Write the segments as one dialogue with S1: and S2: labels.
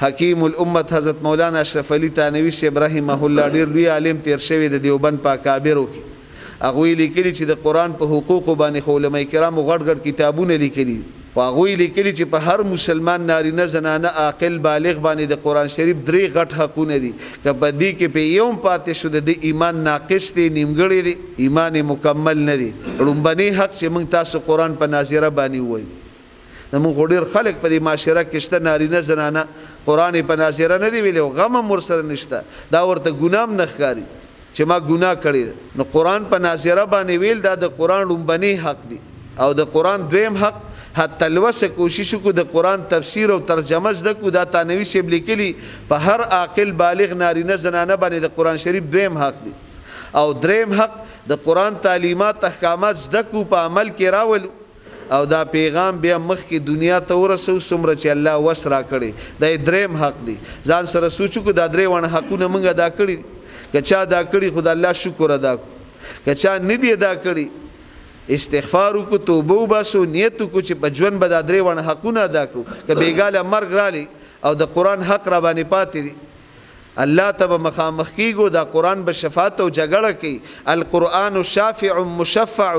S1: حکیم الامت حضرت مولانا اشرف علي تانوي صاحب رحمه الله ډیر لوی عالم تیر شوی د دیوبند په اکابرو کې. هغوی لیکلي چې د قرآن په حقوقو باندې خو علماء کرامو غټ غټ کتابونه لیکلي. خو هغوی لیکلي چې په هر مسلمان نارینه زنانه عاقل بالغ باندې د قرآن شریف 3 غټ حقونه دي. که په دې کې په یوم پاتې شو د ایمان ناقص دی، نیمګړی دی، ایمان مکمل نه دی. لومبني حق چې موږ تاسو قرآن په ناظره باندې ووایو. موږ ډېر خلک په دې معاشره کې شته نارینه زنانه قرآن په ناظره نه دی ویلی او غم هم ورسره نشته. دا ورته ګناه هم نه ښکاري چې ما ګناه کړې. نو قرآن په ناظره باندې ویل دا د قرآن لومبني حق دی. او د قرآن دویم حق حتی الوسه کوشش کو د قرآن تفسیر او ترجمه زده کو. دا تانوي صاحب لیکلي په هر عاقل بالغ نارینه زنانه باندې د قرآن شریف دویم حق دی. او دریم حق د قرآن تعلیمات احکامات زده کو په عمل کې راولو او دا پیغام بیا مخ کی دنیا ته ورسو څومره چې الله وس را کړي. دا دریم حق دی. ځان سره سوچو کو دا درې ونه حقونه موږ ادا کړي. که چا ادا کړي خدای الله شکر ادا کو. که چا نه دی ادا کړي استغفار کو، توبه وباسو، نیت کو چې په ژوند به دا درې ونه حقونه ادا کو. که بیګاله مرګ رالی او د قرآن حق را باندې پاتې دی الله ته به مخامخ کیږو. دا قرآن به شفاعت او جګړه کوي. القرآن شافع مشفع.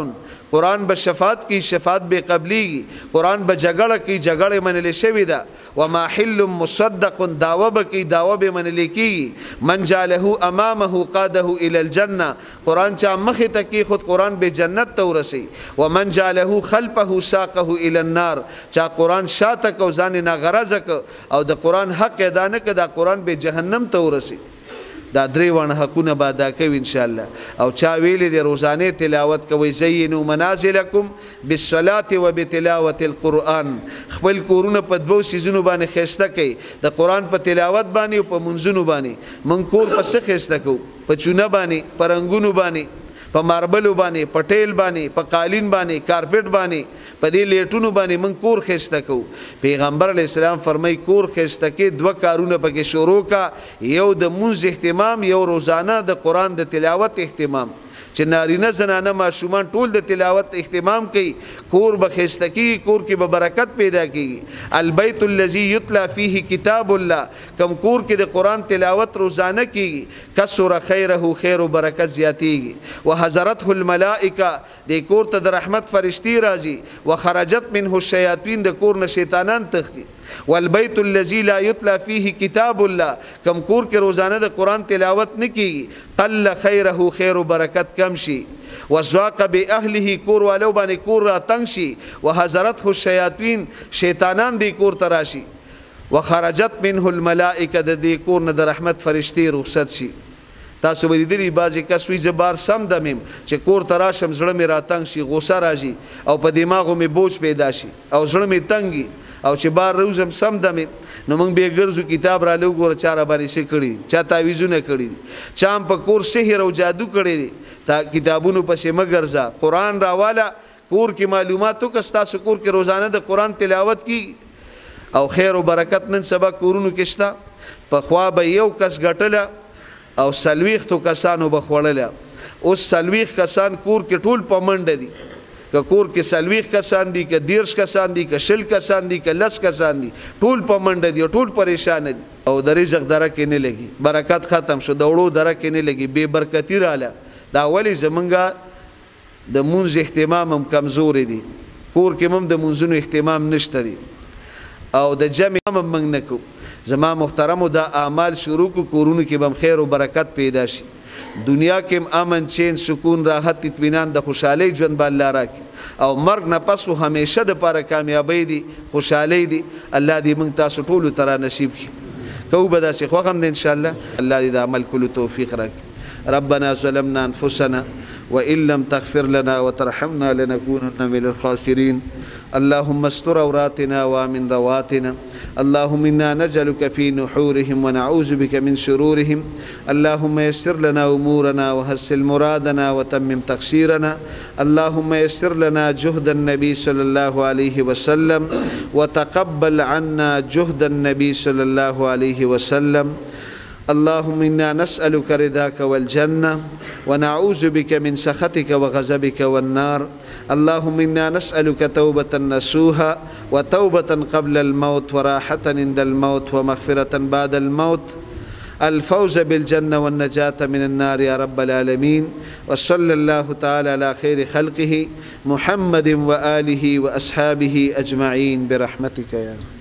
S1: قرآن به شفاعت کی، شفاعت به قبلیږي. قرآن به جګړه کی، جګړه منل شوی ده. وما حل مصدق، دعوه به کی، دعوه به منل کیږي. من جعله امامه قاده الى الجنه. قرآن چا مخه تکي خود قرآن به جنت ته ورسي. ومن جعله خلفه ساقه الى النار. چا قرآن شاته کو ځان نه غرض او د قرآن حق ادا نه کړه، قرآن به جهنم ته ورسي. دا درې ونه حقونه به ادا کوي ان شاء الله. او چا ویلي د روزانه تلاوت کوي زینوا منازلکم بالصلاه وبتلاوه القرآن. خپل کورونه په دوو سيزونو باندې خسته کوي، د قرآن په تلاوت باندې او په منځونو باندې. من کور په څه خسته کو؟ په چونه باندې، په رنگونو باندې، په ماربلو باندې، په ټیل باندې، په قالین باندې، کارپټ باندې، په دې لیټونو باندې من کور خسته کو. پیغمبر علیه السلام فرمای کور خسته کې 2 کارونه پکې شروع کا. یو د منځ اهتمام، یو روزانه د قرآن د تلاوت اهتمام. چې نارینه زنانه ماشومان ټول د تلاوت اهتمام کوي، کور به خسته کیږي، کور کې به برکت پیدا کیږي. البیت الذی یتلا فیه کتاب الله. کم کور کې د قرآن تلاوت روزانه کیږي کثر خیره، خیر او برکت زیاتیږي. وحضرته الملائکه، د کور ته د رحمت فرشتي راځي. وخرجت منه الشیاطین، د کور نه شیطانان تختی. والبیت الذی لا یتلا فیه کتاب الله. کم کور کې روزانه د قرآن تلاوت نه کیږي قل خیره، خیر او برکت کم شي. وزواق باهله، کور والو باندې کور را تنگ شي. وحضرته الشیاطین، شیطانان دی کور تراشي. وخرجت منه الملائکه، د دې کور نه د رحمت فرشتي رخصت شي. تاسو به دې بازي کسوي زبار سم دمم چې کور تراشم زړه می را تنگ شي، غوسه راځي او په دماغو می بوج پیدا شي او زړه می تنګي او چې بار روزم سم دمه. نو موږ به ګرځو کتاب را لګور چاره باندې څه کړی، چا تعویذونه کړی، چام په کور سحر او جادو کړی. تا کتابونو پسې مګرځا، قرآن راواله کور کې معلوماتو کستا سکور کې روزانه د قرآن تلاوت کی او خیر او برکت نن سبا کورونو کې شتا. په خوا به یو کس ګټله او سلويختو کسانو بخوړله. اوس سلويخ کسان کور کې ټول پمنډ دي. که کور کې سلويخ کسان دي، که 10 کسان دي، که 20 کسان دي، که 10 کسان دي، ټول پمنډ دي او ټول پریشان دي. او د رزق دره کې نه لګي، برکت ختم شو، د وړو دره کې نه لګي، بے برکتی رااله. دا ولی زمونږه د مونږ اهتمام هم کمزور دي. کور کې هم د مونږونو اهتمام نشته دي او د جمع هم موږ نه کوو. زما محترمو دا اعمال شروع کو، کورونو کې بم خیر او برکت پیدا شي. دنیا کې امن، چین، سکون، راحت، اطمینان، د خوشحالي ژوند به الله راکړي او مرګ نه پس همیشه د پاره کامیابی دي، خوشحالي دي. الله دې موږ تاسو ټول ترا نصیب کړي. کو به داسې خوښ هم ان شاء الله. الله دې د عمل کولو توفیق راکړي. ربنا ظلمنا انفسنا وان لم تغفر لنا وترحمنا لنكونن من الخاسرين. اللهم استر عوراتنا وامن رواتنا. اللهم انا نجعلك في نحورهم ونعوذ بك من شرورهم. اللهم يسر لنا امورنا وحسن مرادنا وتمم تقصيرنا. اللهم يسر لنا جهد النبي صلى الله عليه وسلم وتقبل عنا جهد النبي صلى الله عليه وسلم. اللهم إنا نسألك رضاك والجنة ونعوذ بك من سخطك وغضبك والنار. اللهم إنا نسألك توبة نصوحا وتوبة قبل الموت وراحة عند الموت ومغفرة بعد الموت، الفوز بالجنة والنجاة من النار يا رب العالمين. وصلى الله تعالى على خير خلقه محمد وآله وأصحابه أجمعين برحمتك يا رب.